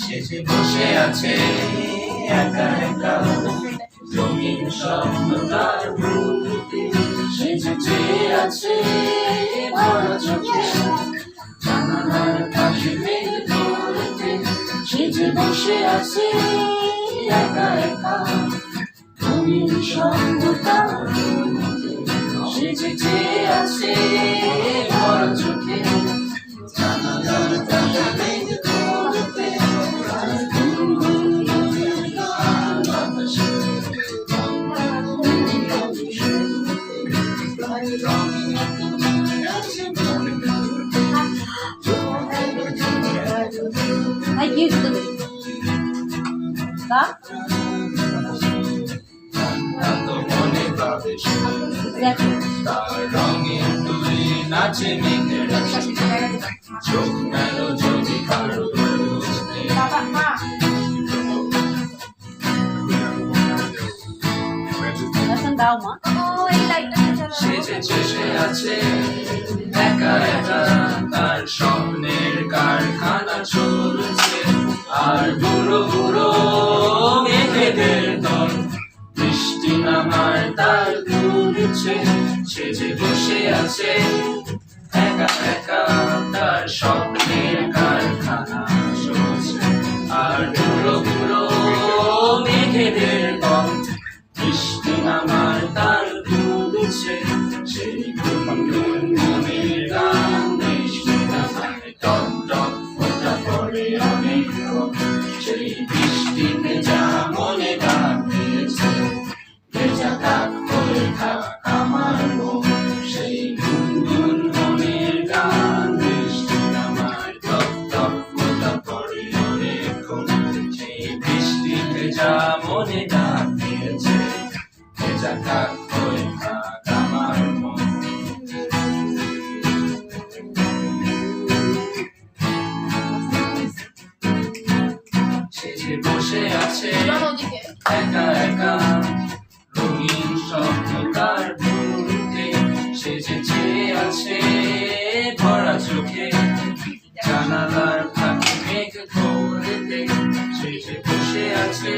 সেজে বসে আছে একা একা রঙিন স্বপ্ন তার বুকে সেজে চেয়ে আছে ভরা চোখে জানালার পাশে মেঘ ধরতে সেজে বসে আছে একা একা রঙিন স্বপ্ন তার বুকে সেজে চেয়ে আছে ভরা চোখে জানালার পাশে মেঘ ধরতে Ay, yüzdüm. Da? রঙিন তুই নাচে মেঘের চোখ মেলো যদি কারো বুঝতে Nasıl dalma? সেজে চেষে আছে একা একা তার স্বপ্নের কারখানা চলছে আর বুড়ো বুড়ো মেঘেদের দল বৃষ্টি নামার তার ঘুরছে সেজে বসে আছে একা একা তার স্বপ্নের কারখানা চলছে আর বুড়ো বুড়ো মেঘেদের দল বৃষ্টি নামার তার ঘুরছে সেই গুনগুন মনের গান বৃষ্টি নামায় টপ টপ ফোঁটা পড়ে অনেকক্ষণ সেই বৃষ্টিতে যা মনে গান দিয়েছে ভেজা কাক হয়ে থাক আমার মন সেই গুনগুন মনের গান বৃষ্টি নামায় টপ টপ ফোঁটা পড়ে অনেকক্ষণ সেই বৃষ্টিতে যা মনে গান দিয়েছে ভেজা কাক হয়ে থাক আমার মন সেজে বসে আছে একা একা রঙিন স্বপ্ন তার বুকে সেজে চেয়ে আছে ভরা চোখে জানালার ফাঁকে মেঘ ধরতে সেজে বসে আছে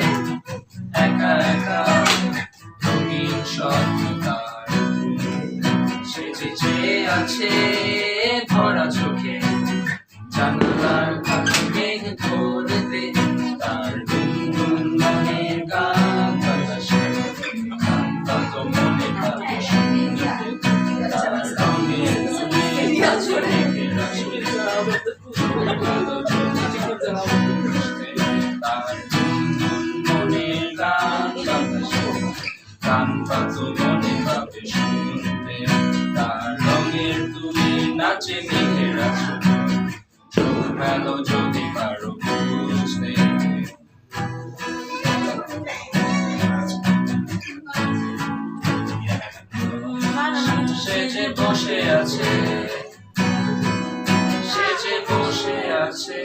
একা একা রঙিন স্বপ্ন তার সেজে চেয়ে আছে ভরা চোখে জানালার ফাঁকে মেঘ ধরতে তার গুনগুন মনের গান বাতাসে কান্ত মনে ভাবে শুনতে তার রঙের তুলি নাচে মেঘের আসরে ভালো চলতে তার গুনগুন মনের গান বাতাসে কান্ত মনে ভাবে শুনতে তার রঙের তুলি নাচে মেঘের আসরে চোখ মেলো যদি পারো বুঝতে সেজে বসে আছে সেজে বসে আছে